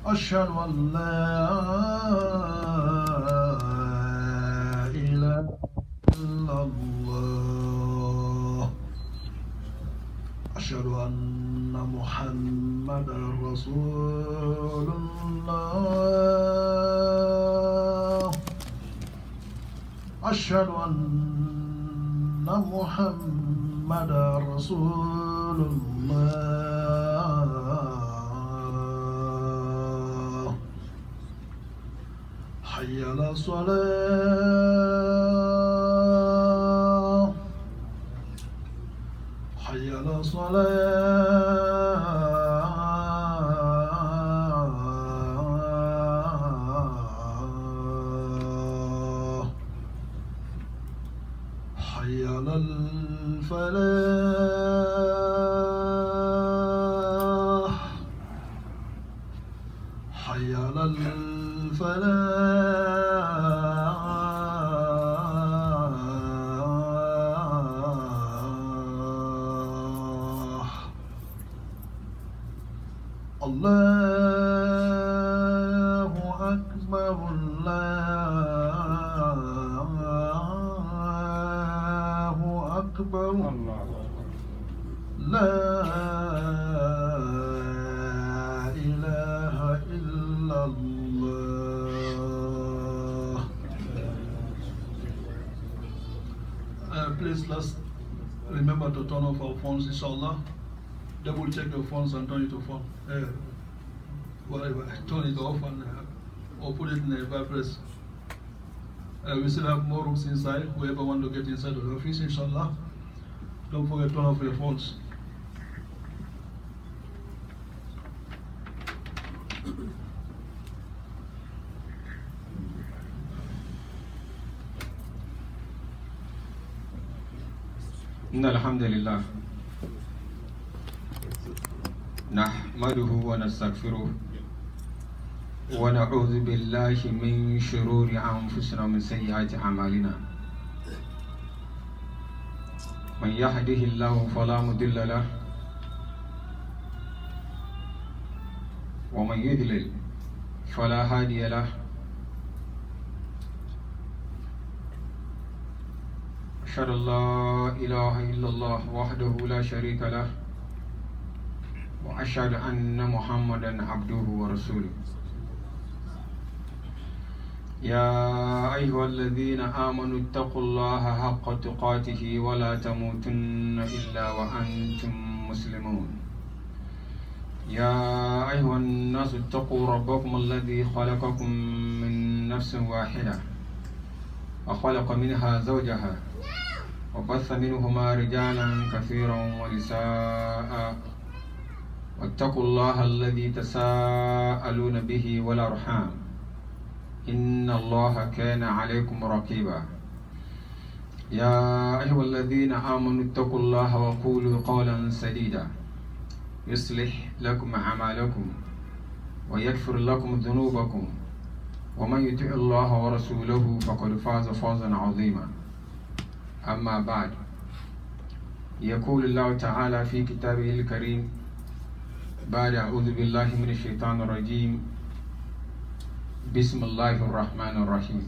أشهد أن لا إله إلا الله أشهد أن محمدا رسول الله أشهد أن محمدا رسول الله حي على الصلاة حي على الصلاة حي على الفلاح حي على الفلاح الله أكبر الله أكبر لا إله إلا الله. Please let's remember to turn off our phones, inshallah. Double check your phones and turn it off. Whatever, turn it off and or put it in a vibrate. We still have more rooms inside. Whoever want to get inside the office, inshallah, don't forget to turn off your phones. إن الحمد لله نحمده ونستغفره ونعوذ بالله من شرور أنفسنا ومن سيئات أعمالنا من يهده الله فلا مضل له ومن يضلل فلا هادي له أشهد أن لا إله إلا الله وحده لا شريك له وأشهد أن محمدا عبده ورسوله يا أيها الذين آمنوا اتقوا الله حق تقاته ولا تموتن إلا وأنتم مسلمون يا أيها الناس اتقوا ربكم الذي خلقكم من نفس واحدة وخلق منها زوجها وبث منهما رجالا كثيرا ونساء واتقوا الله الذي تساءلون به والأرحام إن الله كان عليكم رقيبا يا أيها الذين آمنوا اتقوا الله وقولوا قولا سديدا يصلح لكم أعمالكم ويغفر لكم ذنوبكم ومن يطع الله ورسوله فقد فاز فوزا عظيما أما بعد يقول الله تعالى في كتابه الكريم بعد أعوذ بالله من الشيطان الرجيم بسم الله الرحمن الرحيم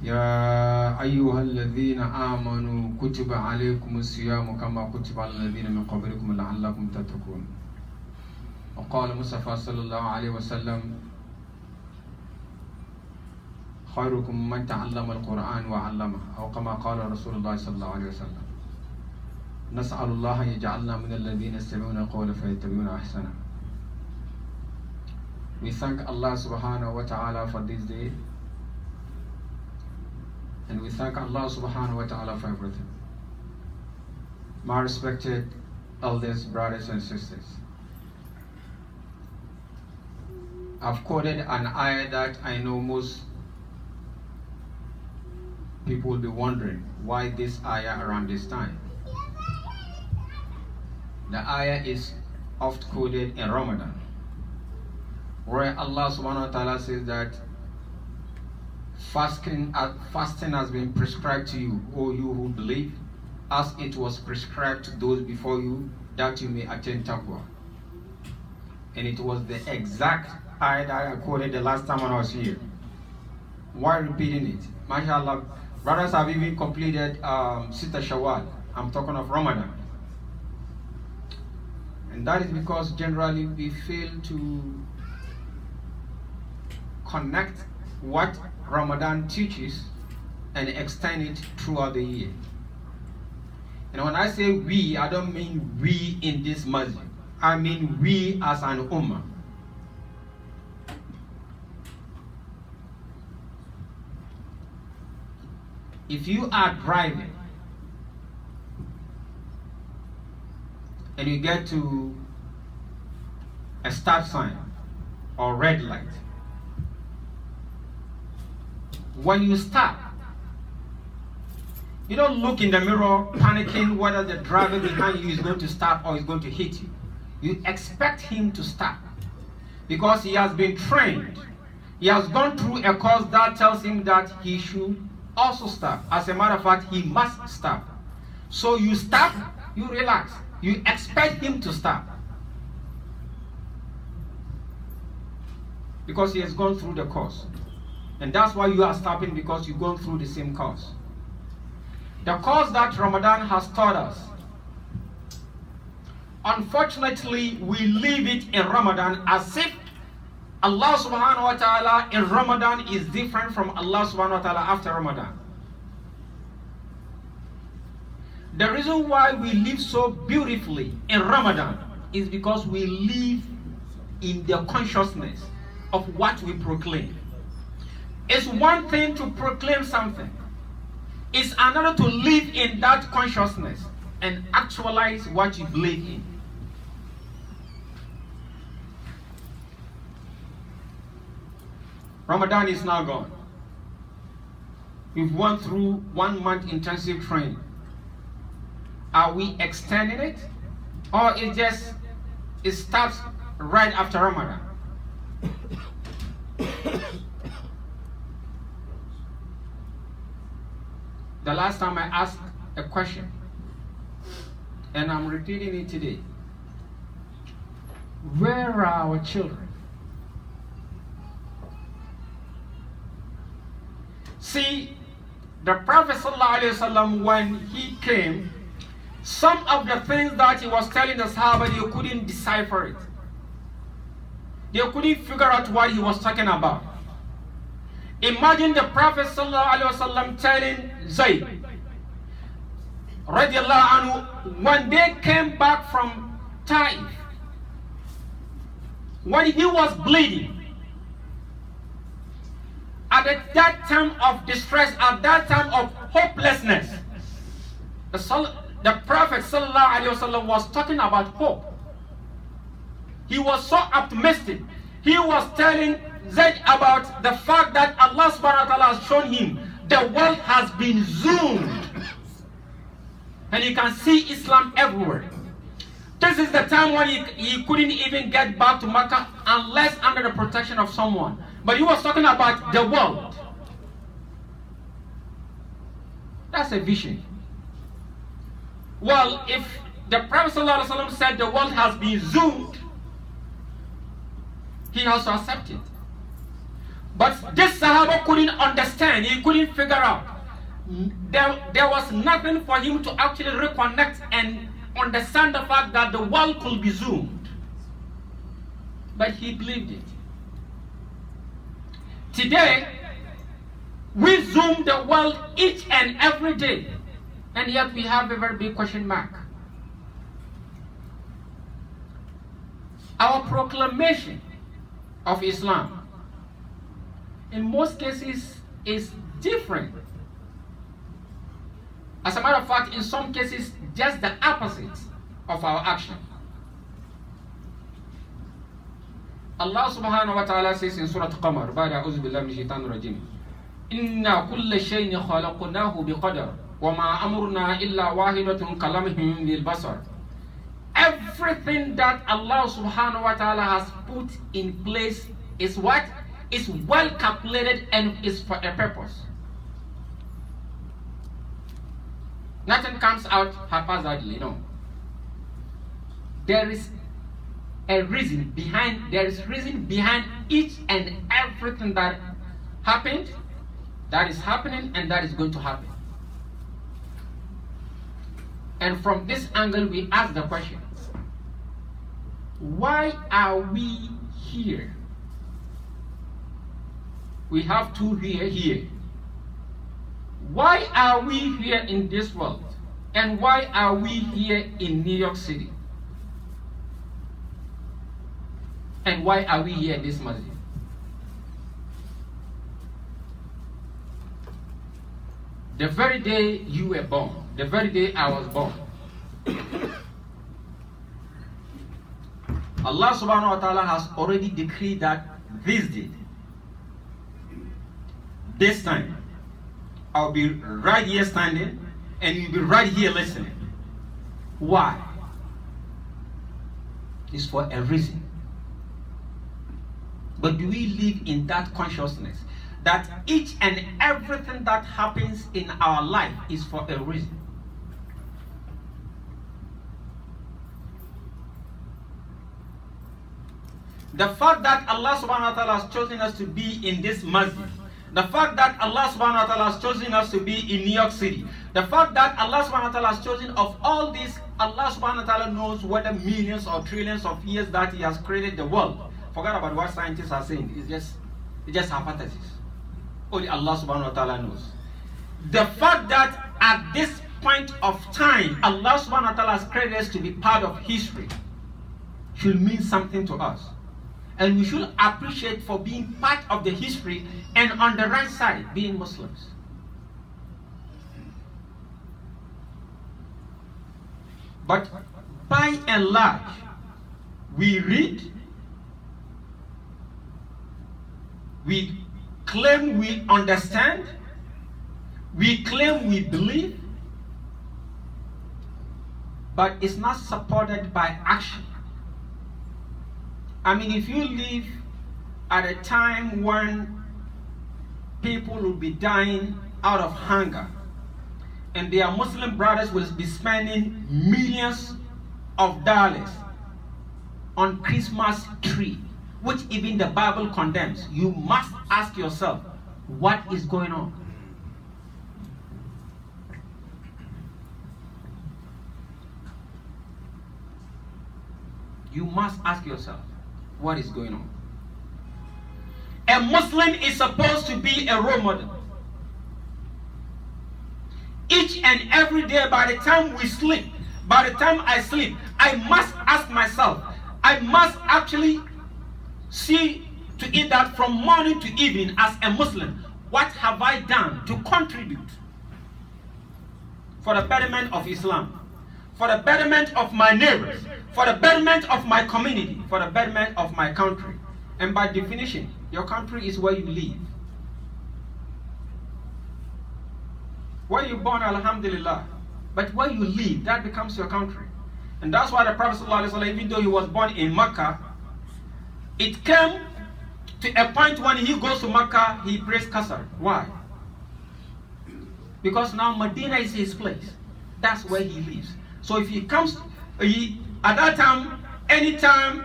يا أيها الذين آمنوا كتب عليكم الصيام كما كتب على الذين من قبلكم لعلكم تتقون وقال مصطفى صلى الله عليه وسلم خيركم من تعلم القرآن وعلمه أو كما قال رسول الله صلى الله عليه وسلم نسأل الله أن يجعلنا من الذين يستمعون القول فيتبعون أحسنه. We thank Allah subhanahu wa ta'ala for this day, and we thank Allah subhanahu wa ta'ala for everything. My respected elders, brothers and sisters, I've quoted an ayah that I know most people will be wondering why this ayah around this time. The ayah is oft quoted in Ramadan, where Allah subhanahu wa ta'ala says that fasting has been prescribed to you, O you who believe, as it was prescribed to those before you, that you may attain taqwa. And it was the exact ayah that I quoted the last time when I was here. Why repeating it? MashaAllah, brothers have even completed Sita Shawwal. I'm talking of Ramadan. And that is because generally we fail to connect what Ramadan teaches and extend it throughout the year. And when I say we, I don't mean we in this masjid. I mean we as an ummah. If you are driving and you get to a stop sign or red light, when you stop, you don't look in the mirror panicking whether the driver behind you is going to stop or is going to hit you. You expect him to stop because he has been trained. He has gone through a course that tells him that he should also stop. As a matter of fact, he must stop. So you stop, you relax. You expect him to stop because he has gone through the course. And that's why you are stopping, because you've gone through the same course. The course that Ramadan has taught us, unfortunately, we leave it in Ramadan as if Allah subhanahu wa ta'ala in Ramadan is different from Allah subhanahu wa ta'ala after Ramadan. The reason why we live so beautifully in Ramadan is because we live in the consciousness of what we proclaim. It's one thing to proclaim something. It's another to live in that consciousness and actualize what you believe in. Ramadan is now gone. We've went through 1 month intensive training. Are we extending it? Or it starts right after Ramadan? The last time I asked a question, and I'm repeating it today. Where are our children? See, the Prophet ﷺ, when he came, some of the things that he was telling the Sahaba, they couldn't decipher it. They couldn't figure out what he was talking about. Imagine the Prophet ﷺ telling Zayd, radiallahu anhu, when they came back from Taif, when he was bleeding, at that time of distress, at that time of hopelessness, the Prophet ﷺ was talking about hope. He was so optimistic. He was telling Zayd about the fact that Allah subhanahu wa ta'ala has shown him the world has been zoomed. And you can see Islam everywhere. This is the time when he couldn't even get back to Mecca unless under the protection of someone. But he was talking about the world. That's a vision. Well, if the Prophet ﷺ said the world has been zoomed, he also accepted. But this Sahaba couldn't understand, he couldn't figure out. There was nothing for him to actually reconnect and understand the fact that the world could be zoomed. But he believed it. Today, we zoom the world each and every day, and yet we have a very big question mark. Our proclamation of Islam in most cases is different. As a matter of fact, in some cases, just the opposite of our action. Allah subhanahu wa ta'ala says in Surah Qamar, Ba'da a'udhu billahi minash shaitanir rajim, Inna kulla shay'in khalaqnahu biqadar, wa ma amruna illa wahidatun kalamhim bil basar. Everything that Allah subhanahu wa ta'ala has put in place is what? Is well calculated and is for a purpose. Nothing comes out haphazardly, no. There is reason behind, there is reason behind each and everything that happened, that is happening, and that is going to happen. And from this angle, we ask the question, why are we here? We have two here. Why are we here in this world? And why are we here in New York City? And why are we here in this masjid? The very day you were born, the very day I was born, Allah subhanahu wa ta'ala has already decreed that this day, this time, I'll be right here standing and you'll be right here listening. Why? It's for a reason. But do we live in that consciousness that each and everything that happens in our life is for a reason? The fact that Allah subhanahu wa ta'ala has chosen us to be in this masjid, the fact that Allah subhanahu wa ta'ala has chosen us to be in New York City, the fact that Allah subhanahu wa ta'ala has chosen of all this, Allah subhanahu wa ta'ala knows whether millions or trillions of years that He has created the world. Forget about what scientists are saying. It's just hypothesis. Only Allah subhanahu wa ta'ala knows. The fact that at this point of time, Allah subhanahu wa ta'ala has created us to be part of history should mean something to us. And we should appreciate for being part of the history and on the right side, being Muslims. But by and large, we read, we claim we understand, we claim we believe, but it's not supported by action. I mean, if you live at a time when people will be dying out of hunger, and their Muslim brothers will be spending millions of dollars on Christmas tree, which even the Bible condemns, you must ask yourself, what is going on? You must ask yourself, what is going on? A Muslim is supposed to be a role model. Each and every day, by the time we sleep, by the time I sleep, I must ask myself, I must actually see to it that from morning to evening as a Muslim, what have I done to contribute for the betterment of Islam, for the betterment of my neighbors, for the betterment of my community, for the betterment of my country. And by definition, your country is where you live. Where you're born, alhamdulillah. But where you live, that becomes your country. And that's why the Prophet ﷺ, even though he was born in Mecca, it came to a point when he goes to Mecca, he prays Qasr. Why? Because now Medina is his place. That's where he lives. So if he comes, at that time, anytime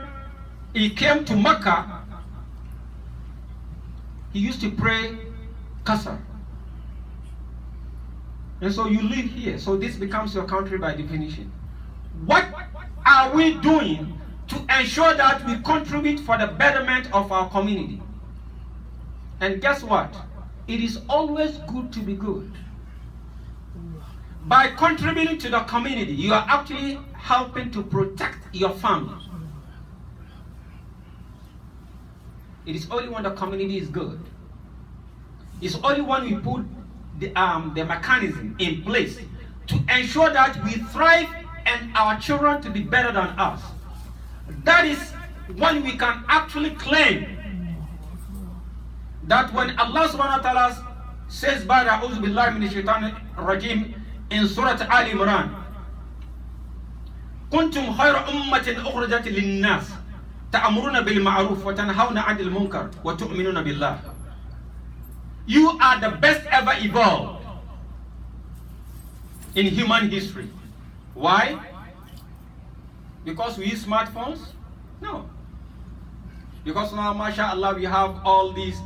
he came to Mecca, he used to pray Qasr. And so you live here. So this becomes your country by definition. What are we doing to ensure that we contribute for the betterment of our community? And guess what? It is always good to be good. By contributing to the community, you are actually helping to protect your family. It is only when the community is good. It's only when we put the mechanism in place to ensure that we thrive and our children to be better than us. That is when we can actually claim that when Allah subhanahu wa ta'ala says, "A'udhu billahi minash shaitanir rajim" in Surah Al Imran, "Kuntum khayra ummatin ukhrijat lin-nas ta'muruna bil ma'ruf wa tanhauna 'anil munkar wa tu'minuna billah." You are the best ever evolved in human history. Why? Because we use smartphones, No. Because now, mashallah, we have all these,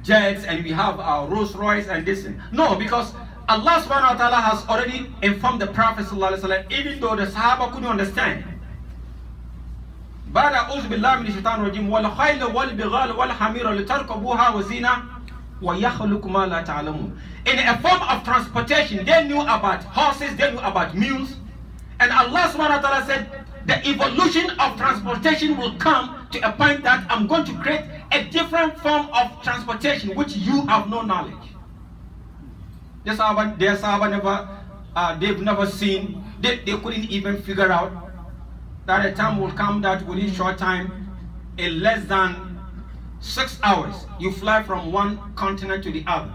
jets, and we have our Rolls Royce and this. No, because Allah subhanahu wa ta'ala has already informed the Prophet sallallahu alaihi wasallam, even though the Sahaba couldn't understand. بعد أعوذ بالله من الشيطان الرجيم والخيل والبغال والحمير لتركبوها وزينة ويخلق ما لا تعلمون. In a form of transportation, they knew about horses, they knew about mules, and Allah subhanahu wa ta'ala said the evolution of transportation will come to a point that I'm going to create a different form of transportation which you have no knowledge. The Sahaba never, they've never seen, they couldn't even figure out that a time will come that within short time, in less than 6 hours, you fly from one continent to the other.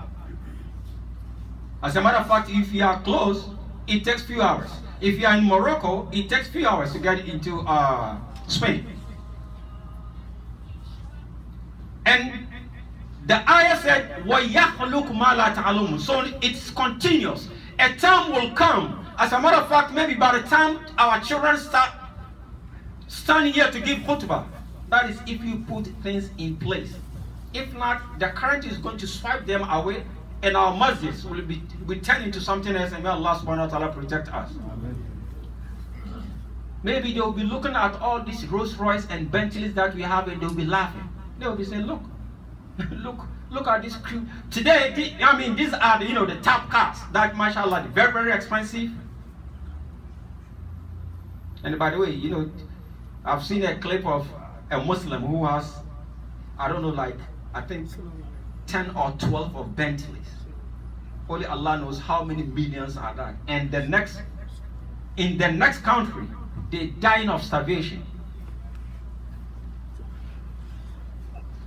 As a matter of fact, if you are close, it takes few hours. If you are in Morocco, it takes few hours to get into Spain. And the ayah said, وَيَخْلُقُ مَا لَا تَعْلَمُونَ. So it's continuous. A time will come. As a matter of fact, maybe by the time our children start standing here to give khutbah, that is if you put things in place. If not, the current is going to swipe them away, and our masjids will be turned into something else, and may Allah subhanahu wa ta'ala protect us. Amen. Maybe they'll be looking at all these Rolls Royce and Bentleys that we have, and they'll be laughing. They'll be saying, look, look at this crew. Today, these are the top cars that, mashallah, very, very expensive. And by the way, I've seen a clip of a Muslim who has, I don't know, I think 10 or 12 of Bentleys. Only Allah knows how many millions are that. And in the next country, they're dying of starvation.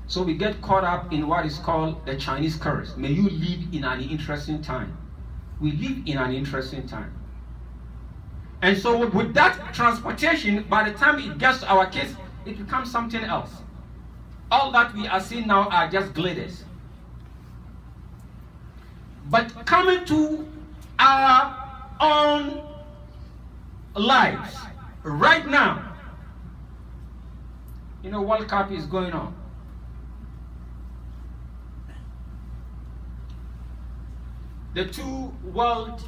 So we get caught up in what is called the Chinese curse. May you live in an interesting time. We live in an interesting time. And so with that transportation, by the time it gets to our kids, it becomes something else. All that we are seeing now are just glitters. But coming to our own lives, right now, World Cup is going on. The two world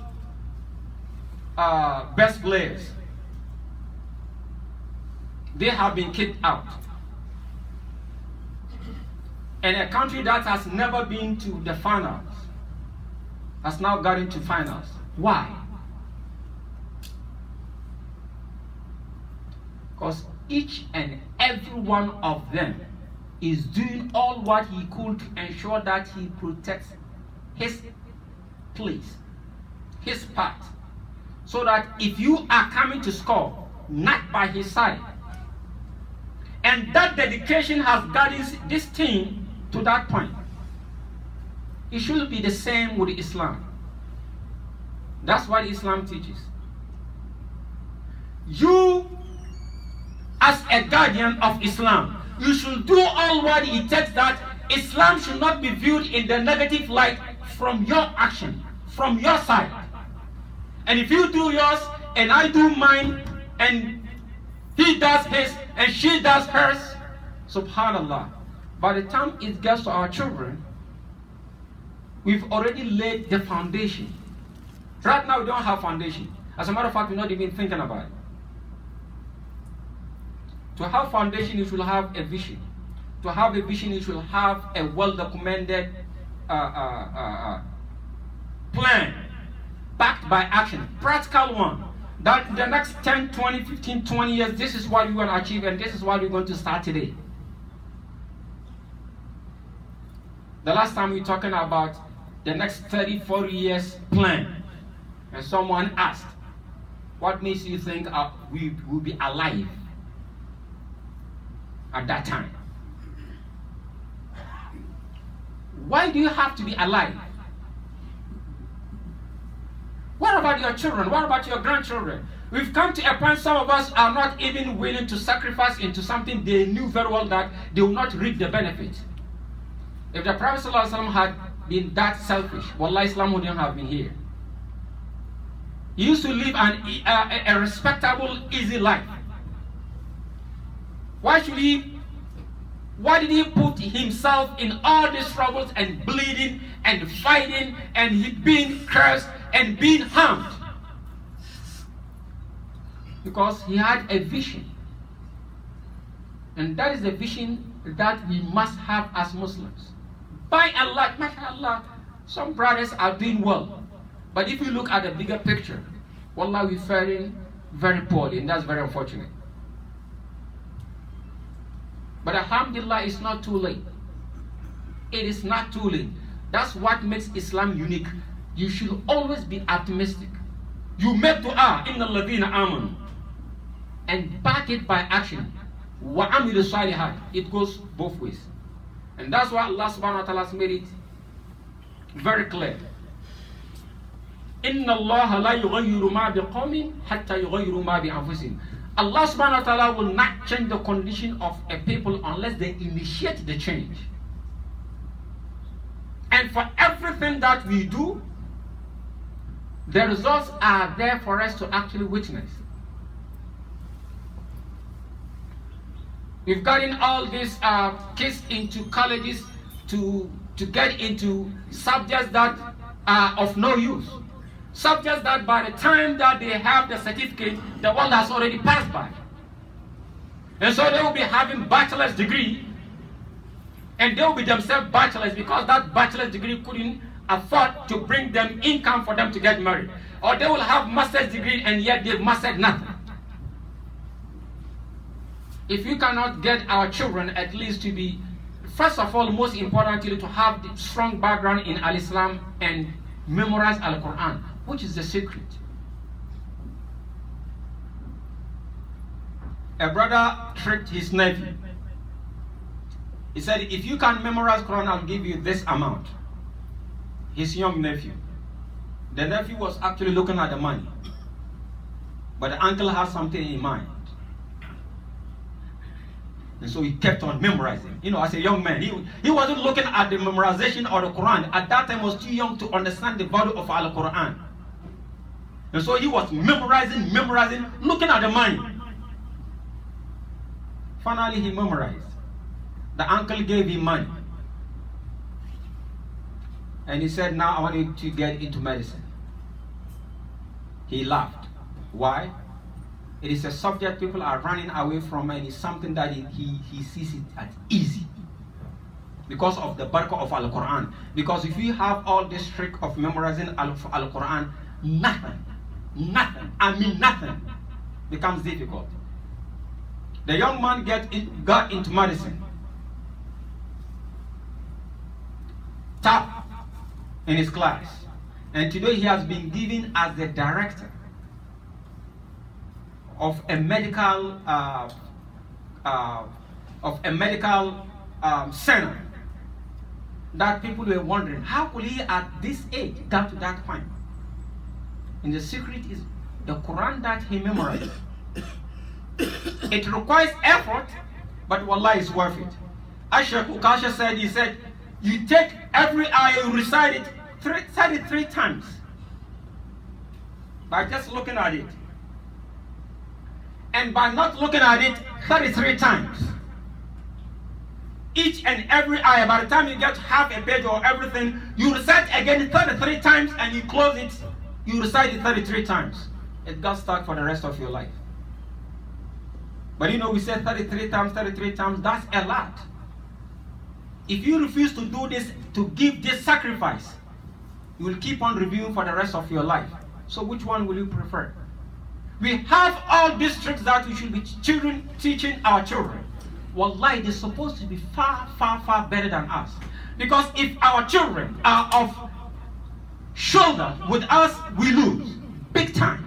best players, they have been kicked out. And a country that has never been to the finals has now got into finals. Why? Because each and every one of them is doing all what he could to ensure that he protects his place, his part, so that if you are coming to score, not by his side. And that dedication has gotten this team to that point. It should be the same with Islam. That's what Islam teaches. You, as a guardian of Islam, you should do all what it takes that Islam should not be viewed in the negative light from your action, from your side. And if you do yours and I do mine, and he does his and she does hers, subhanallah, by the time it gets to our children, we've already laid the foundation. Right now we don't have foundation. As a matter of fact, we're not even thinking about it. To have foundation, you should have a vision. To have a vision, you should have a well-documented plan backed by action, practical one. That in the next 10, 20, 15, 20 years, this is what we're going to achieve, and this is what we're going to start today. The last time we were talking about the next 30, 40 years plan, and someone asked, what makes you think we will be alive at that time? Why do you have to be alive? What about your children? What about your grandchildren? We've come to a point some of us are not even willing to sacrifice into something they knew very well that they will not reap the benefit. If the Prophet ﷺ had been that selfish, Wallah, Islam wouldn't have been here. He used to live a respectable, easy life. Why did he put himself in all these troubles and bleeding and fighting and being cursed and being harmed? Because he had a vision. And that is the vision that we must have as Muslims. By Allah, mashallah, some brothers are doing well. But if you look at the bigger picture, wallah, we're faring very poorly, and that's very unfortunate. But alhamdulillah, it's not too late. It is not too late. That's what makes Islam unique. You should always be optimistic. You make dua, inna alladhina amanu, and back it by action. Wa amilu salihat. It goes both ways. And that's why Allah subhanahu wa ta'ala has made it very clear. Inna Allah la yughayyiru ma biqawmin hatta yughayyiru ma bi anfusihim. Allah subhanahu wa ta'ala will not change the condition of a people unless they initiate the change. And for everything that we do, the results are there for us to actually witness. We've gotten all these kids into colleges to get into subjects that are of no use. Subjects that by the time that they have the certificate, the world has already passed by. And so they will be having bachelor's degree, and they will be themselves bachelors because that bachelor's degree couldn't afford to bring them income for them to get married. Or they will have master's degree and yet they've mastered nothing. If we cannot get our children at least to be, first of all, most importantly, to have the strong background in Al-Islam and memorize Al-Quran, which is the secret. A brother tricked his nephew. He said, if you can memorize Quran, I'll give you this amount. His young nephew. The nephew was actually looking at the money. But the uncle had something in mind. And so he kept on memorizing. You know, as a young man, he wasn't looking at the memorization of the Quran. At that time, he was too young to understand the value of Al-Quran. And so he was memorizing, looking at the money. Finally, he memorized. The uncle gave him money. And he said, now I want you to get into medicine. He laughed. Why? It is a subject people are running away from, and it's something that he sees it as easy. Because of the barakah of Al-Quran. Because if you have all this trick of memorizing Al-Quran, nothing becomes difficult. The young man got into medicine. Top in his class. And today he has been given as the director of a medical center. That people were wondering, how could he at this age get to that point? And the secret is the Quran that he memorized. It requires effort, but wallah is worth it. As Sheikh Ukasha said, he said, you take every ayah, you recite it 33 times by just looking at it. And by not looking at it 33 times. Each and every ayah, by the time you get half a page or everything, you recite again 33 times and you close it, you recite it 33 times. It got stuck for the rest of your life. But you know, we said 33 times, that's a lot. If you refuse to do this, to give this sacrifice, you will keep on reviewing for the rest of your life. So which one will you prefer? We have all these tricks that we should be teaching our children. Wallahi, they're supposed to be far, far, far better than us. Because if our children are of shoulder with us, we lose big time.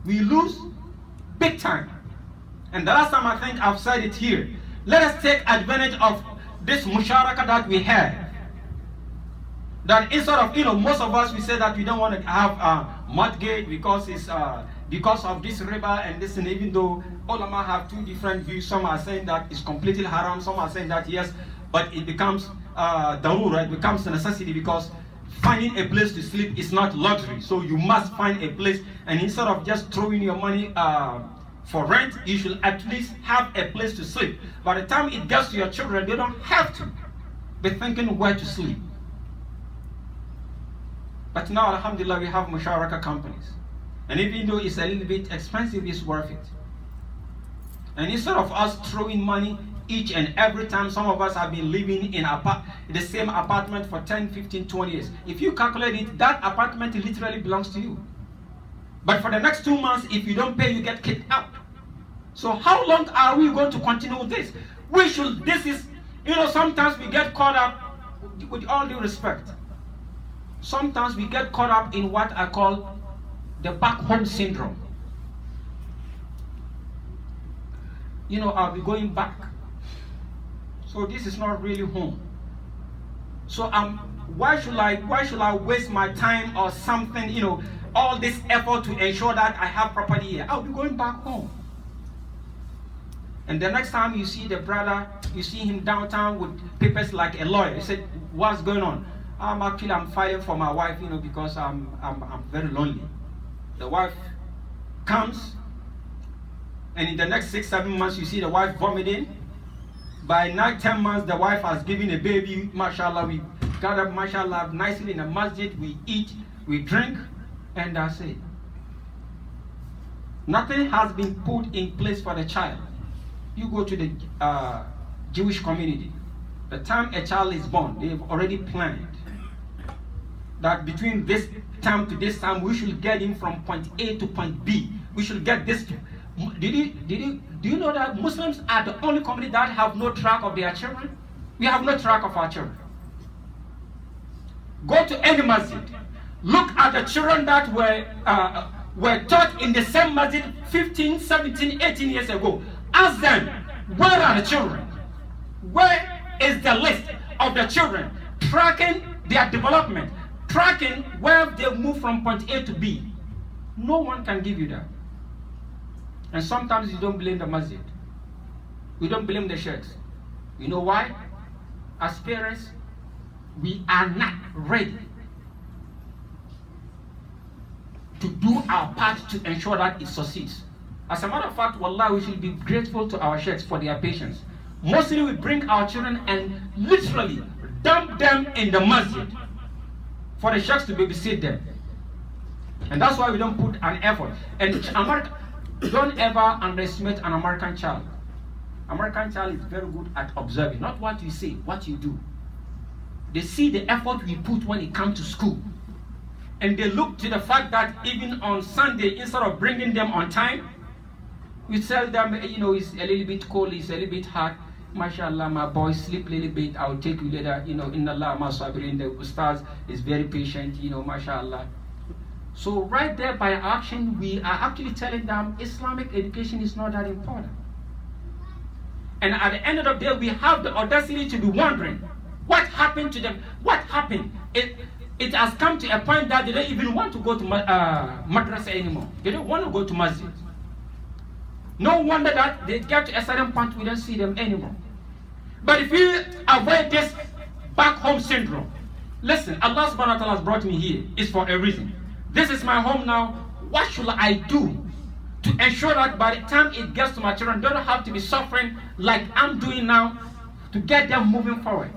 We lose big time. And the last time I think I've said it here. Let us take advantage of this musharaka that we have. That instead of, most of us, we say that we don't want to have a mortgage because it's because of this riba and this, and even though ulama have two different views, some are saying that it's completely haram, some are saying that yes, but it becomes darura, it becomes a necessity because finding a place to sleep is not luxury. So you must find a place, and instead of just throwing your money for rent, you should at least have a place to sleep. By the time it gets to your children, they don't have to be thinking where to sleep. But now, alhamdulillah, we have musharaka companies. And even though it's a little bit expensive, it's worth it. And instead of us throwing money each and every time, some of us have been living in the same apartment for 10, 15, 20 years. If you calculate it, that apartment literally belongs to you. But for the next 2 months, if you don't pay, you get kicked out. So how long are we going to continue with this? Sometimes we get caught up, with all due respect, sometimes we get caught up in what I call the back home syndrome. I'll be going back. So this is not really home. So why should I waste my time or something, all this effort to ensure that I have property here? I'll be going back home. And the next time you see the brother, you see him downtown with papers like a lawyer. You said, what's going on? I'm fighting for my wife, because I'm very lonely. The wife comes, and in the next 6, 7 months, you see the wife vomiting. By 9, 10 months, the wife has given a baby. Mashallah, we gather, mashallah, nicely in the masjid. We eat, we drink, and that's it. Nothing has been put in place for the child. You go to the Jewish community. The time a child is born, they've already planned that between this time to this time, we should get him from point A to point B. We should get this. Do you know that Muslims are the only community that have no track of their children? We have no track of our children. Go to any masjid. Look at the children that were taught in the same masjid 15, 17, 18 years ago. Ask them, where are the children? Where is the list of the children tracking their development, tracking where they move from point A to B? No one can give you that. And sometimes you don't blame the masjid. We don't blame the sheikhs. You know why? As parents, we are not ready to do our part to ensure that it succeeds. As a matter of fact, wallah, we should be grateful to our sheikhs for their patience. Mostly we bring our children and literally dump them in the masjid for the sheikhs to babysit them. And that's why we don't put an effort. And don't ever underestimate an American child. American child is very good at observing, not what you say, what you do. They see the effort we put when it comes to school. And they look to the fact that even on Sunday, instead of bringing them on time, we tell them, it's a little bit cold, it's a little bit hot. MashaAllah, my boy, sleep a little bit, I'll take you later. Inna Allah ma sabirin, the ustaz is very patient, MashaAllah. So right there by action, we are actually telling them Islamic education is not that important. And at the end of the day, we have the audacity to be wondering, what happened to them? What happened? It has come to a point that they don't even want to go to madrasa anymore. They don't want to go to masjid. No wonder that they get to a certain point, we don't see them anymore. But if you avoid this back home syndrome, listen, Allah subhanahu wa ta'ala has brought me here. It's for a reason. This is my home now. What should I do to ensure that by the time it gets to my children, they don't have to be suffering like I'm doing now to get them moving forward?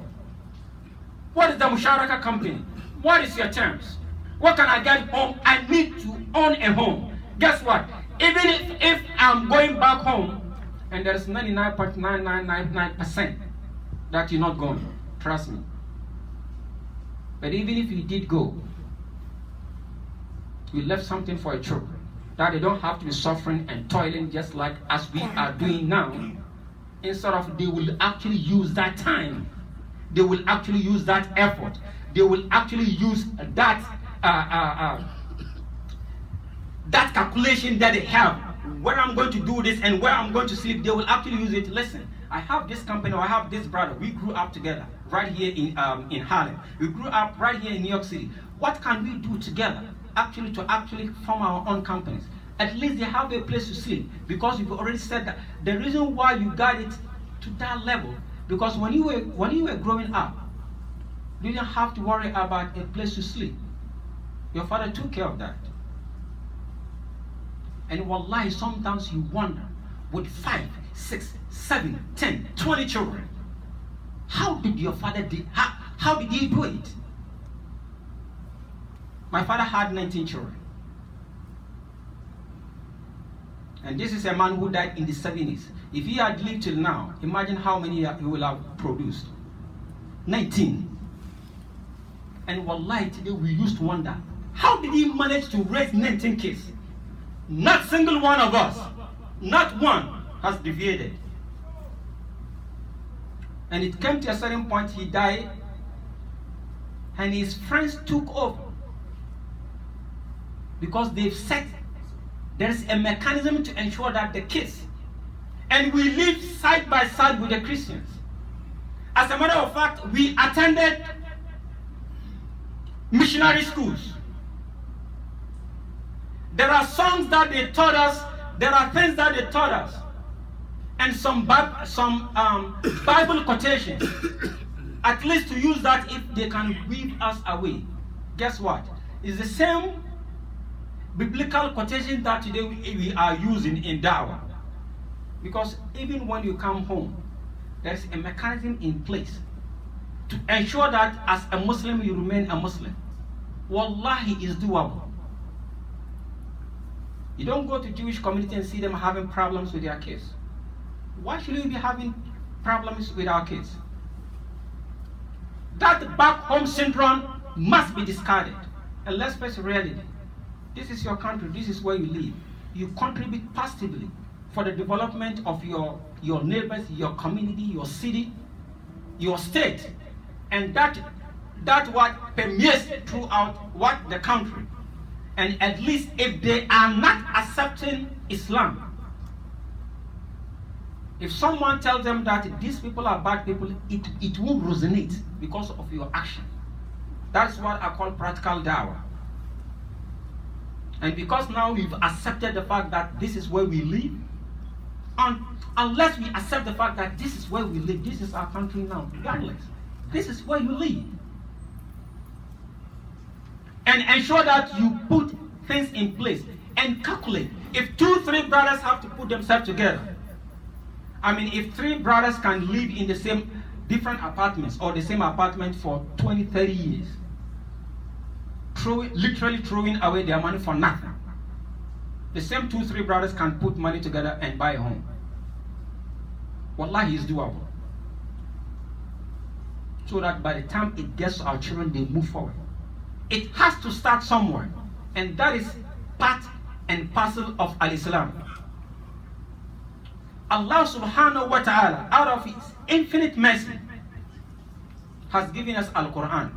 What is the musharaka company? What is your terms? What can I get home? I need to own a home. Guess what? Even if I'm going back home and there's 99.9999% that you're not going, trust me. But even if you did go, you left something for your children that they don't have to be suffering and toiling just like as we are doing now. Instead of, they will actually use that time. They will actually use that effort. They will actually use that that calculation that they have, where I'm going to do this and where I'm going to sleep. They will actually use it. Listen, I have this company, or I have this brother. We grew up together right here in Harlem. We grew up right here in New York City. What can we do together to actually form our own companies? At least they have a place to sleep, because you've already said that the reason why you got it to that level, because when you were growing up, you didn't have to worry about a place to sleep. Your father took care of that. And wallahi, sometimes you wonder, with 5, 6, 7, 10, 20 children, how did your father do? How did he do it? My father had 19 children. And this is a man who died in the 70s. If he had lived till now, imagine how many he will have produced. 19. And wallahi, today we used to wonder, how did he manage to raise 19 kids? Not single one of us, not one has deviated. And it came to a certain point, he died, and his friends took over. Because they've set, there's a mechanism to ensure that the kids, and we live side by side with the Christians. As a matter of fact, we attended missionary schools. There are songs that they taught us, there are things that they taught us, and some Bible quotations, at least to use that if they can weave us away. Guess what? It's the same biblical quotation that today we are using in Dawah. Because even when you come home, there's a mechanism in place to ensure that as a Muslim you remain a Muslim. Wallahi, is doable. You don't go to Jewish community and see them having problems with their kids. Why should we be having problems with our kids? That back home syndrome must be discarded. And let's face reality. This is your country, this is where you live. You contribute positively for the development of your neighbors, your community, your city, your state. And that what permeates throughout what the country. And at least if they are not accepting Islam, if someone tells them that these people are bad people, it won't resonate because of your action. That's what I call practical dawah. And because now we've accepted the fact that this is where we live, and unless we accept the fact that this is where we live, this is our country now, regardless, this is where you live. And ensure that you put things in place and calculate. If 2, 3 brothers have to put themselves together, I mean, if 3 brothers can live in the same different apartments or the same apartment for 20, 30 years, literally throwing away their money for nothing, the same 2, 3 brothers can put money together and buy a home. Wallahi, is doable. So that by the time it gets to our children, they move forward. It has to start somewhere, and that is part and parcel of Al-Islam. Allah subhanahu wa ta'ala, out of His infinite mercy, has given us Al-Quran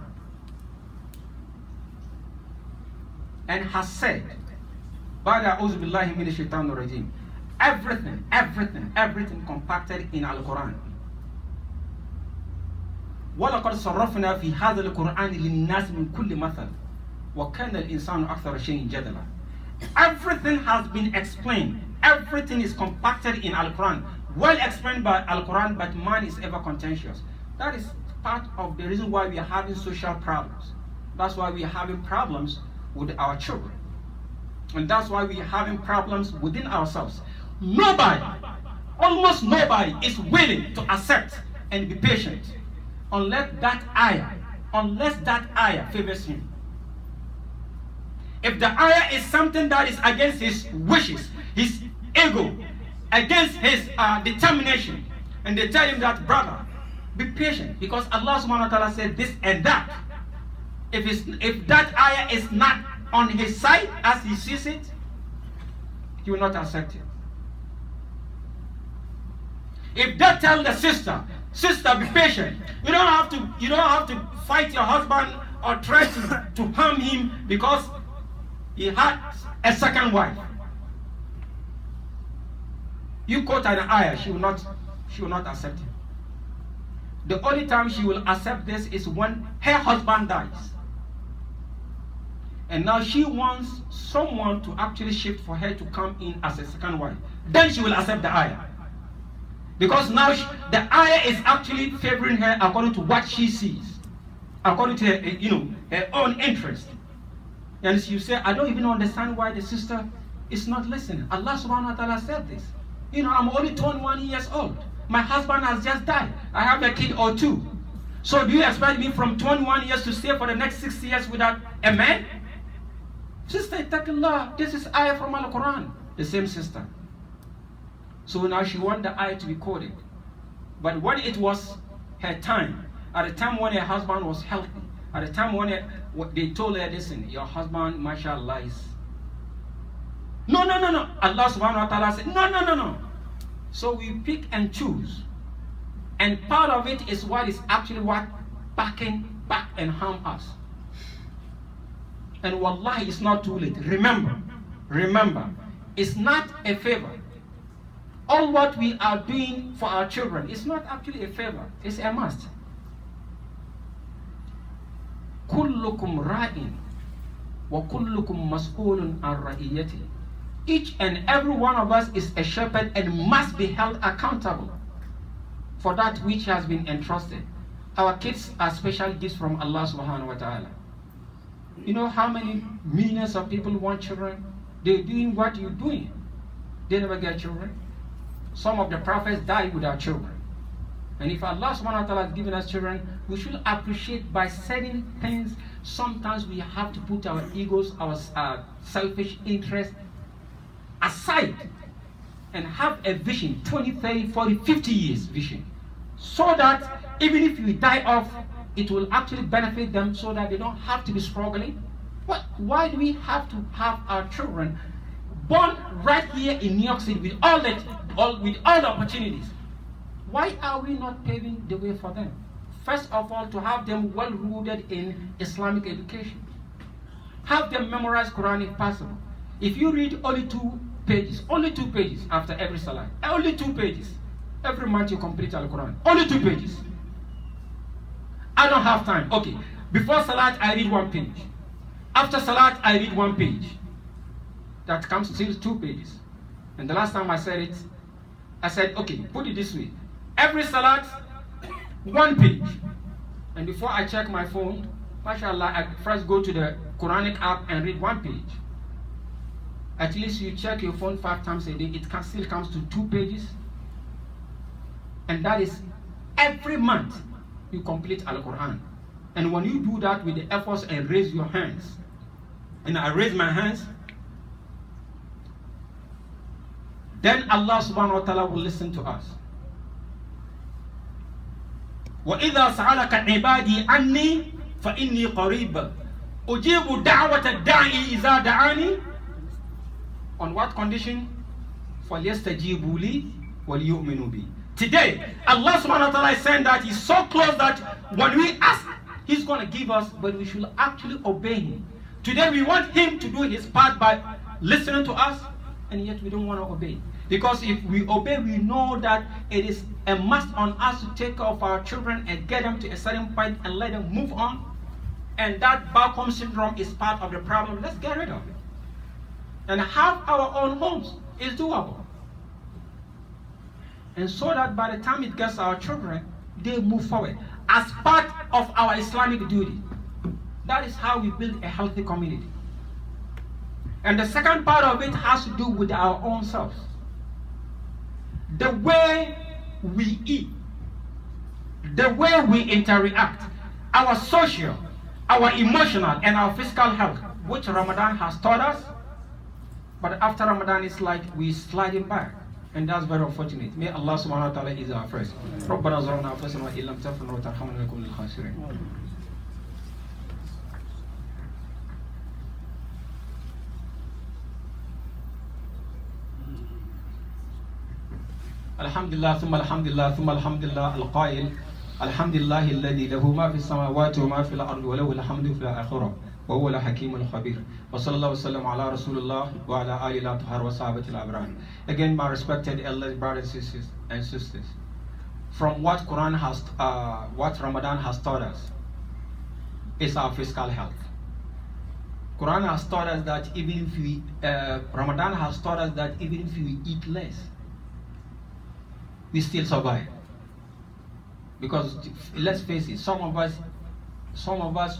and has said, everything compacted in Al-Quran. وَلَقَدْ صَرَّفْنَا فِي هَذَا الْقُرْآنِ لِلنَّاسِ مِنْ كُلِّ مَثَلٍ وَكَانَ الْإِنسَانُ أَكْثَرَ شَيْءٍ جَدَلًا. Everything has been explained. Everything is compacted in Al-Quran. Well explained by Al-Quran, but man is ever contentious. That is part of the reason why we are having social problems. That's why we are having problems with our children. And that's why we are having problems within ourselves. Nobody, almost nobody, is willing to accept and be patient unless that ayah favors him. If the ayah is something that is against his wishes, his ego, against his determination, and they tell him that, brother, be patient, because Allah subhanahu wa ta'ala said this and that. If that ayah is not on his side as he sees it, he will not accept it. If they tell the sister, be patient, you don't have to fight your husband or try to harm him because he had a second wife. You quote an ayah, she will not accept it. The only time she will accept this is when her husband dies. And now she wants someone to actually shift for her to come in as a second wife. Then she will accept the ayah. Because now the ayah is actually favoring her according to what she sees, according to her, her own interest. And you say, I don't even understand why the sister is not listening. Allah subhanahu wa ta'ala said this. You know, I'm only 21 years old. My husband has just died. I have a kid or two. So do you expect me from 21 years to stay for the next 6 years without a man? Sister, Ittaqillah, this is ayah from Al-Quran. The same sister. So now she wants the ayah to be quoted. But when it was her time, at the time when her husband was healthy, at the time when they told her, listen, your husband, mashallah, is... No. Allah subhanahu wa ta'ala said, no. So we pick and choose. And part of it is what is actually what back and harm us. And wallahi, it's not too late. Remember, it's not a favor. All what we are doing for our children is not actually a favor. It's a must. كلكم راء وكلكم مسؤول عن رعيته. Each and every one of us is a shepherd and must be held accountable for that which has been entrusted. Our kids are special gifts from Allah subhanahu wa ta'ala. You know how many millions of people want children? They're doing what you're doing. They never get children. Some of the prophets died without children. And if Allah subhanahu wa ta'ala has given us children, we should appreciate by setting things. Sometimes we have to put our egos, our selfish interests aside and have a vision, 20, 30, 40, 50 years vision. So that even if we die off, it will actually benefit them so that they don't have to be struggling. Why do we have to have our children born right here in New York City with all the opportunities? Why are we not paving the way for them? First of all, to have them well rooted in Islamic education. Have them memorize Quran if possible. If you read only two pages after every salah, only 2 pages. Every month you complete Al-Quran. Only 2 pages. I don't have time. Okay. Before salat, I read 1 page. After salat, I read 1 page. That comes to 2 pages. And the last time I said it, I said, okay, put it this way. Every salat, 1 page. And before I check my phone, mashallah, I first go to the Quranic app and read 1 page. At least you check your phone 5 times a day, it still comes to 2 pages. And that is every month you complete Al-Quran. And when you do that with the efforts and raise your hands, and I raise my hands, then Allah subhanahu wa ta'ala will listen to us. وَإِذَا سَأَلَكَ عِبَادِي عَنِّي فَإِنِّي قَرِيبٌ أُجِيبُ دَعْوَةَ الدَّاعِي إِذَا دَعَانِي. On what condition? فَلْيَسْتَجِيبُوا لِي وَلْيُؤْمِنُوا بِي. Today, Allah subhanahu wa ta'ala is saying that He's so close that when we ask, He's going to give us, but we should actually obey Him. Today, we want Him to do His part by listening to us, and yet we don't want to obey. Because if we obey, we know that it is a must on us to take care of our children and get them to a certain point and let them move on. And that back home syndrome is part of the problem. Let's get rid of it. And have our own homes is doable. And so that by the time it gets our children, they move forward as part of our Islamic duty. That is how we build a healthy community. And the second part of it has to do with our own selves. The way we eat, the way we interact, our social, our emotional, and our physical health, which Ramadan has taught us. But after Ramadan, it's like we're sliding back. And that's very unfortunate. May Allah subhanahu wa ta'ala ease our first. رَبَّنَا ظَلَمْنَا أَنفُسَنَا وَإِن لَّمْ تَغْفِرْ لَنَا وَتَرْحَمْنَا لَنَكُونَ مِنَ الْخَاسِرِينَ. Alhamdulillah, thumma alhamdulillah, thumma alhamdulillah, al-qail. Alhamdulillah alladhi lahu ma fi samawati wa ma fi al-ardi wa lahu al-hamdu fi al-akhirah. Wa huwa al-hakim al-khabir. Wa sallallahu wasallam ala rasulullah wa ala alihi al-athhar wa sahabati al-abrar. Again, my respected elders, brothers and sisters, from what what Ramadan has taught us is our physical health. Quran has taught us that even if we Ramadan has taught us that even if we eat less, we still survive. Because let's face it, some of us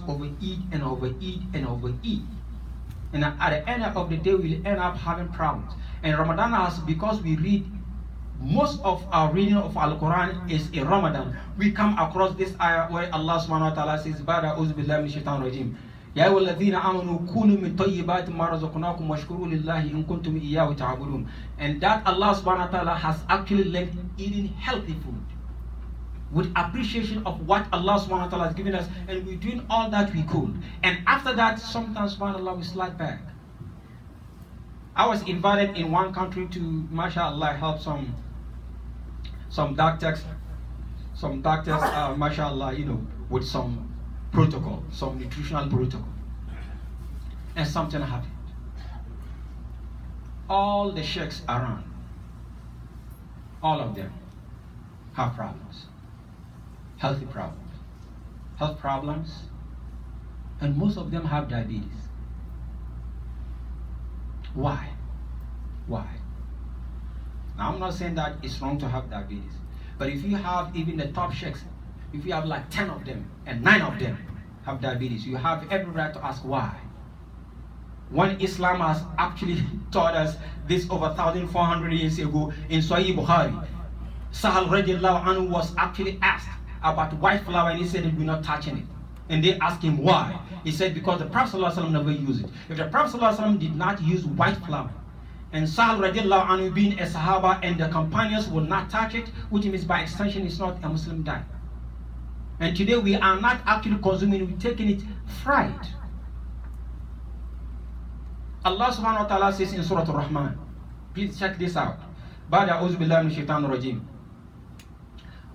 overeat and overeat and overeat. And at the end of the day, we'll end up having problems. And Ramadan has, because we read, most of our reading of Al-Quran is in Ramadan, we come across this ayah where Allah subhanahu wa ta'ala says, Bada uzbillahi min shaitan rajim. Ya ayyuhalladhina amanu kulu min tayyibati ma razaqnakum washkuru lillahi in kuntum iyyahu ta'budun. And that Allah subhanahu wa ta'ala has actually linked eating healthy food with appreciation of what Allah subhanahu wa ta'ala has given us, and we're doing all that we could. And after that, sometimes subhanAllah, we slide back. I was invited in one country to, mashallah, help some doctors, mashallah, with some protocol, some nutritional protocol. And something happened. All the sheikhs around, all of them have problems. Health problems, and most of them have diabetes. Why? Now, I'm not saying that it's wrong to have diabetes, but if you have even the top sheikhs, if you have like 10 of them and 9 of them have diabetes, you have every right to ask why. When Islam has actually taught us this over 1,400 years ago in Sahih Bukhari, Sahal radiallahu anhu was actually asked about white flour, and he said we're not touching it. And they asked him why. He said because the Prophet ﷺ never used it. If the Prophet ﷺ did not use white flour, and Sahal radiallahu anhu being a Sahaba and the companions will not touch it, which means by extension it's not a Muslim diet. And today we are not actually consuming it, we're taking it fried. Allah subhanahu wa ta'ala says in Surah Al-Rahman, please check this out. Ba'da a'udhu billahi minash shaitanir rajim.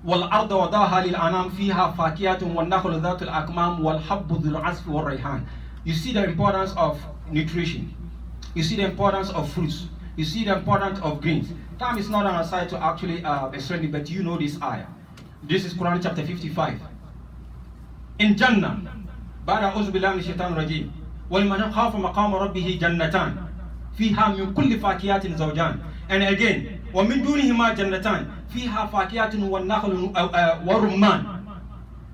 وَالْأَرْضَ وَضَعَهَا لِلْأَنَامِ فِيهَا فَاكِهَةٌ وَالنَّخْلُ ذَاتُ الْأَكْمَامِ وَالْحَبُّ ذُو الْعَصْفِ وَالرَّيْحَانِ. You see the importance of nutrition. You see the importance of fruits. You see the importance of greens. Time is not on our side to actually explain it, but you know this ayah. This is Quran chapter 55. In Jannah, بَعْدَ أَعُوذُ بِاللَّهِ مِنَ الشَّيْطَانِ الرَّجِيمِ وَلِمَنْ خَافَ مَقَامَ رَبِّهِ جَنَّتَانِ فِيهَا مِنْ كُلِّ فَاكِهَةٍ زَوْجَانِ. And again, وَمِنْ دُونِهِمَا جَنَّتَانِ فِيهَا فَاكِهَةٌ وَالنَّخْلُ وَرُمَّانٌ.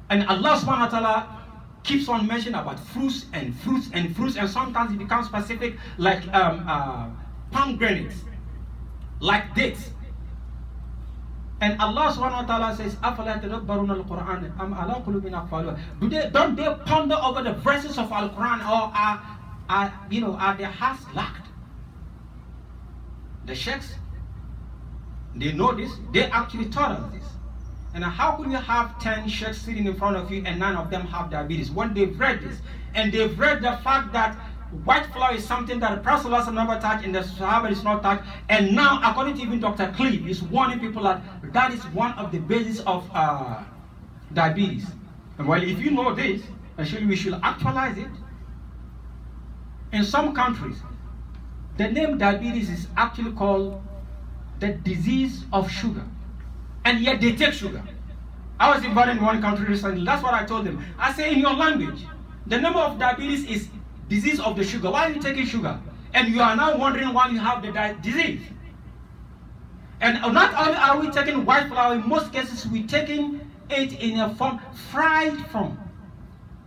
And Allah subhanahu wa ta'ala keeps on mentioning about fruits, and sometimes it becomes specific, like pomegranates, like dates. And Allah subhanahu wa ta'ala says, أَفَلَا تَدَبَّرُونَ الْقُرْآنَ أَمْ عَلَىٰ قُلُوبٍ أَقْفَالُهَا. Don't they ponder over the verses of Al-Quran, or are their hearts locked? The sheikhs, they know this, they actually taught us this. And how could you have 10 sheikhs sitting in front of you and 9 of them have diabetes? When they've read this, and they've read the fact that white flour is something that the Prophet ﷺ never touched and the Sahaba is not touched, and now according to even Dr. Cleve is warning people that that is one of the bases of diabetes. And well, if you know this, actually we should actualize it. In some countries, the name diabetes is actually called the disease of sugar, and yet they take sugar. I was invited in one country recently. That's what I told them. I say, in your language, the name of diabetes is disease of the sugar. Why are you taking sugar? And you are now wondering why you have the disease. And not only are we taking white flour, in most cases we're taking it in a form, fried form.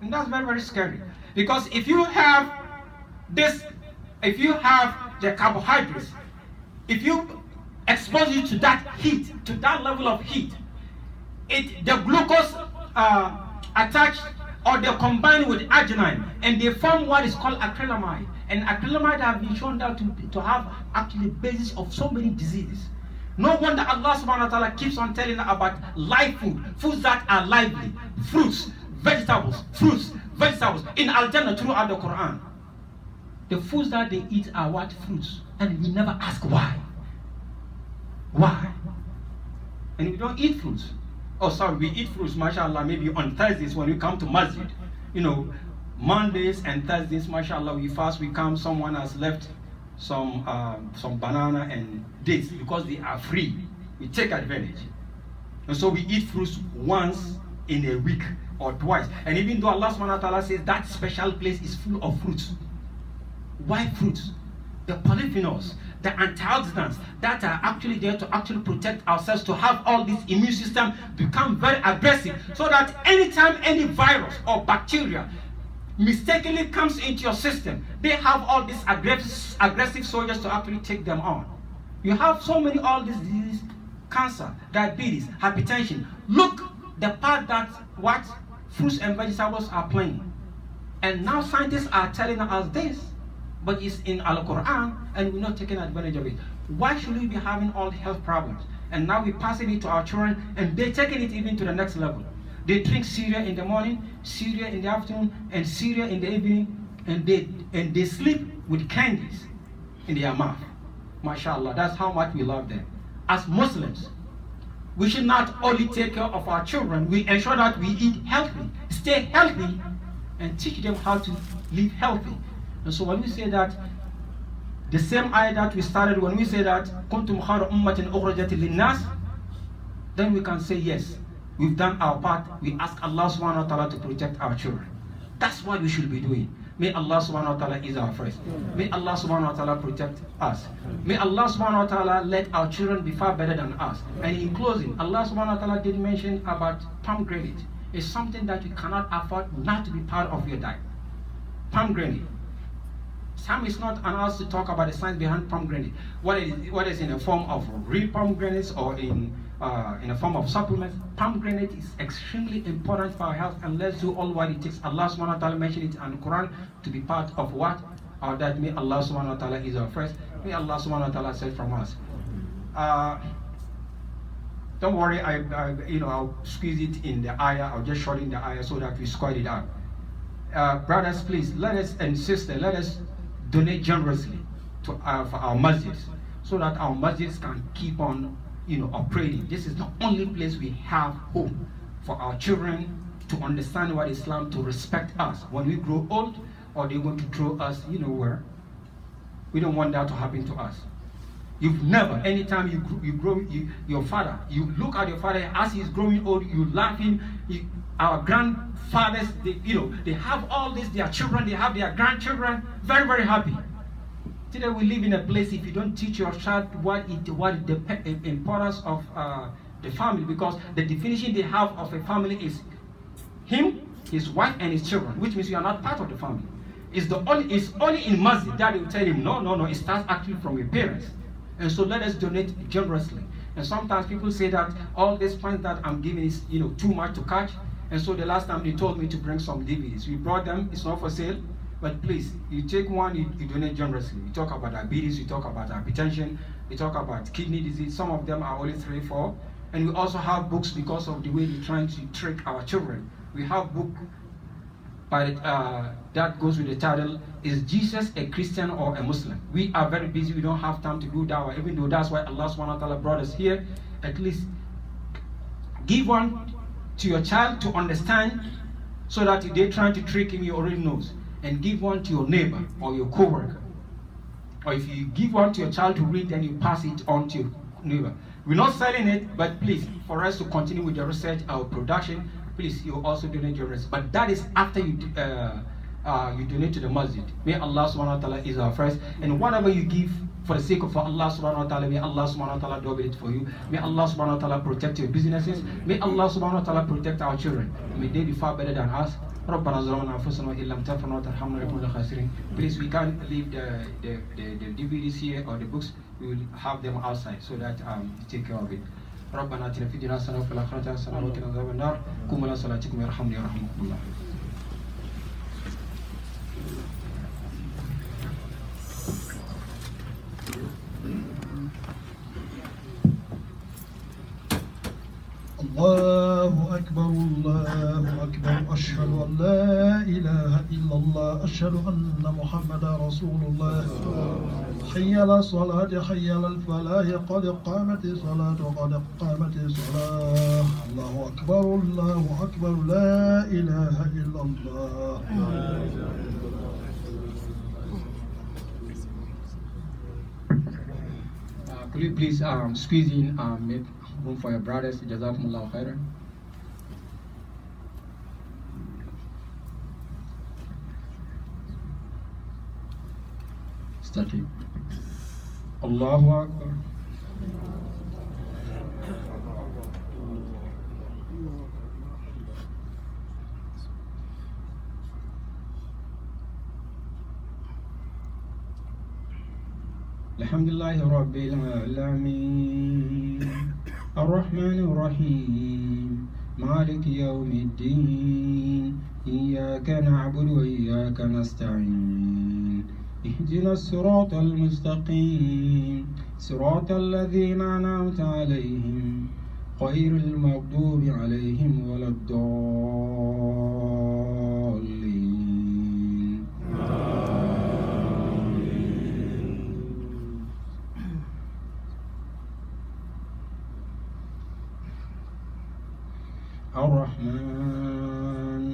And that's very, very scary. Because if you have this, if you have the carbohydrates, if you expose it to that heat, to that level of heat, the glucose attached, or they combine with arginine, and they form what is called acrylamide. And acrylamide have been shown out to have actually basis of so many diseases. No wonder Allah subhanahu wa ta'ala keeps on telling us about live food, foods that are lively, fruits, vegetables, in Al-Jannah throughout the Quran. The foods that they eat are what? Fruits. And we never ask why. Why? And we don't eat fruits. Oh, sorry, we eat fruits, mashallah, maybe on Thursdays when we come to masjid. Mondays and Thursdays, mashallah, we fast, we come, someone has left some banana and dates because they are free. We take advantage. And so we eat fruits once in a week or twice. And even though Allah subhanahu wa ta'ala says that special place is full of fruits, white fruits, the polyphenols, the antioxidants that are actually there to actually protect ourselves, to have all this immune system become very aggressive, so that anytime any virus or bacteria mistakenly comes into your system, they have all these aggressive soldiers to actually take them on. You have so many all these diseases, cancer, diabetes, hypertension. Look the part that what fruits and vegetables are playing. And now scientists are telling us this, but it's in Al-Quran and we're not taking advantage of it. Why should we be having all the health problems? And now we're passing it to our children and they're taking it even to the next level. They drink cereal in the morning, cereal in the afternoon, and cereal in the evening, and they sleep with candies in their mouth. MashaAllah, that's how much we love them. As Muslims, we should not only take care of our children, we ensure that we eat healthy, stay healthy, and teach them how to live healthy. And so when we say that, the same ayah that we started, when we say that, kuntum khayra ummatin ukhrajat lin-nas, then we can say yes, we've done our part. We ask Allah subhanahu wa ta'ala to protect our children. That's what we should be doing. May Allah subhanahu wa ta'ala is our first. May Allah subhanahu wa ta'ala protect us. May Allah subhanahu wa ta'ala let our children be far better than us. And in closing, Allah subhanahu wa ta'ala did mention about pomegranate. It's something that you cannot afford not to be part of your diet. Pomegranate. Sam is not on us to talk about the science behind pomegranate. What is in the form of real pomegranates or in a form of supplements. Pomegranate is extremely important for our health, and let's do all what it takes. Allah subhanahu wa ta'ala mentioned it in the Quran to be part of what? That may Allah subhanahu wa ta'ala is our first. May Allah subhanahu wa ta'ala save from us. Don't worry, I'll squeeze it in the ayah. I'll just shorten the ayah so that we square it out. Brothers, please, let us and sisters, let us donate generously to for our masjids so that our masjids can keep on operating. This is the only place we have hope for our children to understand what Islam, to respect us. When we grow old, or they want to throw us, where? We don't want that to happen to us. You've never, anytime you grow, your father, you look at your father as he's growing old, you laughing. Our grandfathers, they have all this, their children, they have their grandchildren, very, very happy. Today we live in a place, if you don't teach your child what the importance of the family, because the definition they have of a family is him, his wife, and his children, which means you are not part of the family. It's only in masjid that they will tell him, no, it starts actually from your parents. And so let us donate generously. And sometimes people say that all these points that I'm giving is too much to catch. And so the last time they told me to bring some DVDs. We brought them, it's not for sale. But please, you take one, you donate generously. We talk about diabetes, we talk about hypertension, we talk about kidney disease. Some of them are only 3, 4. And we also have books because of the way they're trying to trick our children. We have book that goes with the title, Is Jesus a Christian or a Muslim? We are very busy, we don't have time to do that, even though that's why Allah subhanahu wa ta'ala brought us here. At least give one to your child to understand, so that if they're trying to trick him, he already knows. And give one to your neighbor or your co-worker. Or if you give one to your child to read, then you pass it on to your neighbor. We're not selling it, but please, for us to continue with the research, our production, please, you also donate your rest. But that is after you donate to the masjid. May Allah subhanahu wa ta'ala is our first. And whatever you give for the sake of Allah subhanahu wa ta'ala, may Allah subhanahu wa ta'ala double it for you. May Allah subhanahu wa ta'ala protect your businesses. May Allah subhanahu wa ta'ala protect our children. May they be far better than us. ربنا ظلمنا أنفسنا وإن لم تغفر لنا وترحمنا لنكن من الخاسرين. Please, we can't leave the DVDs here or the books. We will have them outside so that you take care of it. ربنا آتنا في الدنيا حسنة وفي الآخرة حسنة وقنا عذاب النار. قوموا إلى صلاتكم يرحمني ويرحمكم الله. الله أكبر الله أكبر أشهد أن لا إله إلا الله أشهد أن محمدا رسول الله حي على الصلاة حي على الفلاح قد قامت الصلاة قد قامت الصلاة الله أكبر لا إله إلا الله. Could you please squeeze in, make room for your brothers? Jazakumullahu khairan. Starting. Allahu Akbar. الحمد لله رب العالمين الرحمن الرحيم مالك يوم الدين إياك نعبد وإياك نستعين اهدنا الصراط المستقيم صراط الذين أنعمت عليهم غير المغضوب عليهم ولا الضالين. الرحمن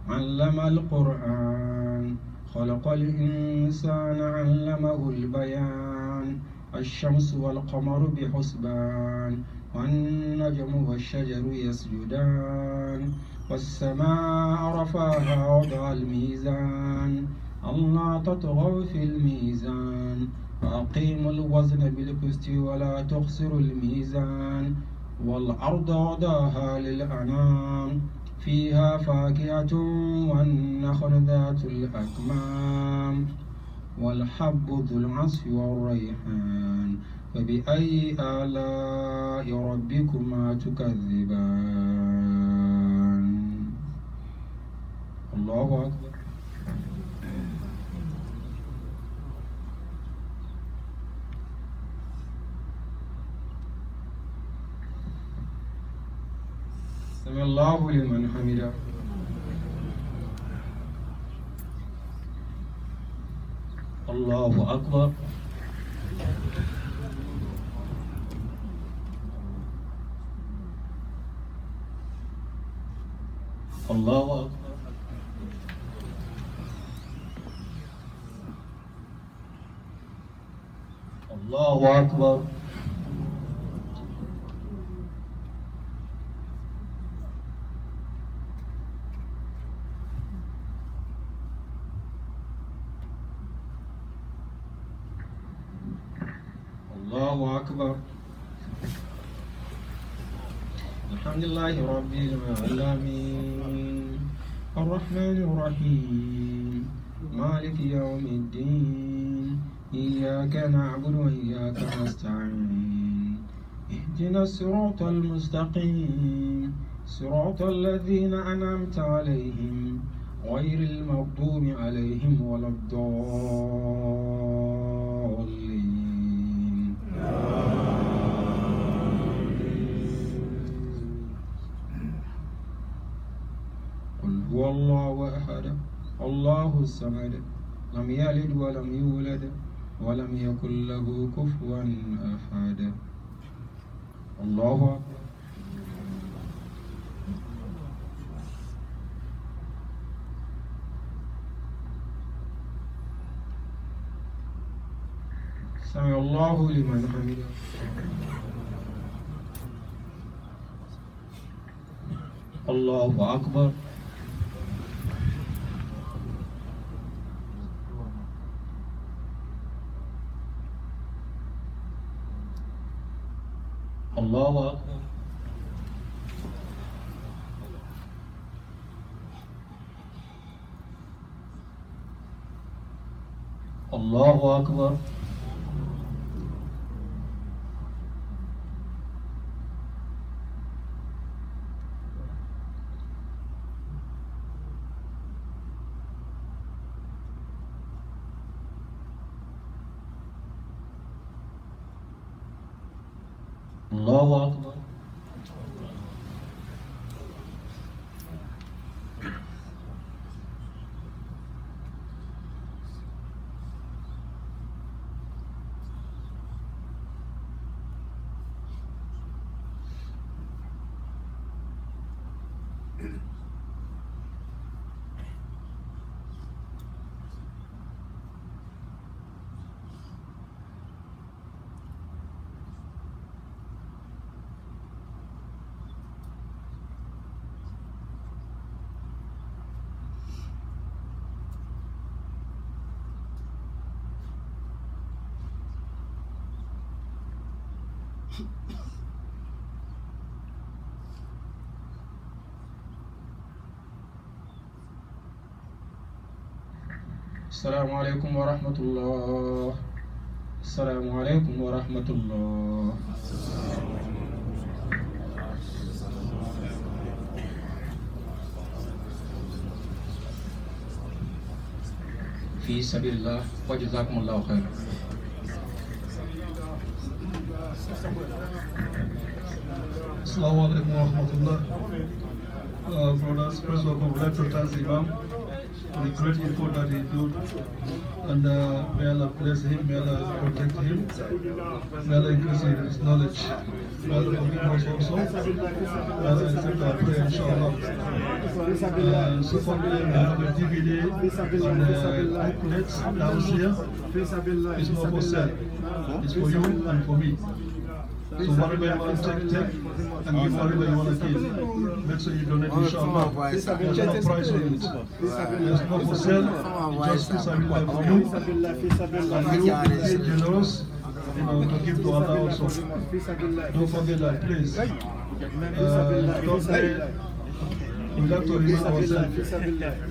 علم القرآن خلق الإنسان علمه البيان الشمس والقمر بحسبان والنجم والشجر يسجدان والسماء رفعها وضع الميزان ألا تطغوا في الميزان وأقيموا الوزن بالقسط ولا تخسروا الميزان والأرض وضعها للأنام فيها فاكهة والنخل ذات الأكمام والحب ذو العصف والريحان فبأي آلاء ربكما تكذبان. الله أكبر. سمع الله لمن حمده. الله أكبر. الله أكبر. الله أكبر. الله أكبر. الحمد لله رب العالمين الرحمن الرحيم مالك يوم الدين إياك نعبد وإياك نستعين اهدنا الصراط المستقيم صراط الذين أنعمت عليهم غير المغضوب عليهم ولا الضالين. قل هو الله أحد الله الصمد لم يلد ولم يولد ولم يكن له كفوا أحد. الله أكبر. سمع الله لمن حمده. الله أكبر. الله أكبر. الله أكبر. الله أكبر. السلام عليكم ورحمة الله. Assalamu alaikum wa rahmatullah. Fi sabilillah wa jazakumullahu khair. Assalamu alaikum wa rahmatullah. Brothers, first of all, I would like to thank the Imam for the great effort that he did. And may Allah bless him, may Allah protect him, may Allah increase his knowledge. May Allah forgive us also. May Allah accept our prayer, inshallah. Secondly, we have a DVD and booklets downstairs. It's not for sale. It's for you and for me. So whatever you want to take, and give whatever you want to give. Make sure you donate, inshallah. There's no price on it. There's no for sale. It's just for you. And you be generous, to give to Allah also. Don't forget that, please. We like to remind ourselves,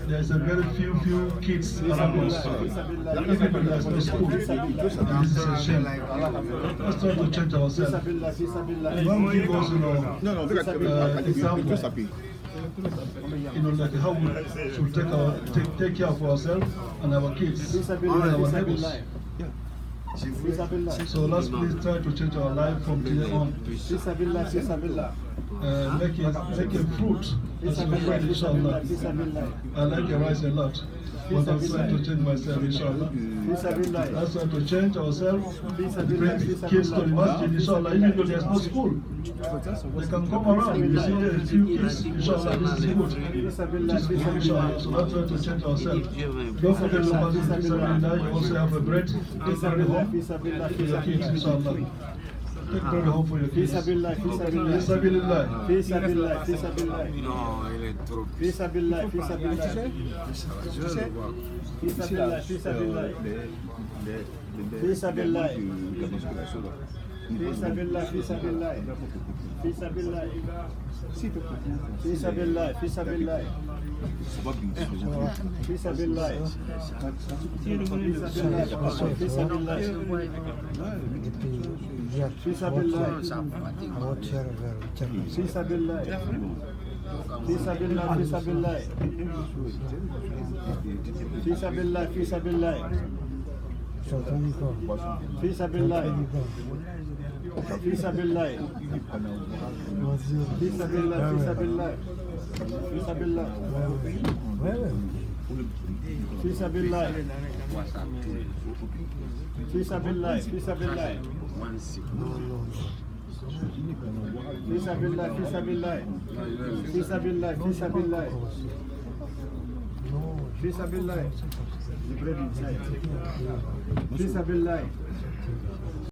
there's a very few kids around us, even when there's no school, and this is a shame. Let's try to change ourselves. Imam give us, example, like how we should take care of ourselves and our kids and our neighbors. So let's please try to change our life from today on. Make a fruit as your friend, inshallah. I like your rice a lot, but I'm trying to change myself, inshallah. Let's try to change ourselves, bring kids to the masjid, inshallah, even though there's no school. They can come around, you see there are a few kids, inshallah, this is good. This is good, inshallah. So let's try to change ourselves. Don't forget the masjid, you also have a bread, take bread home for your kids, inshallah. Take bread home for your kids. Fisabilillah.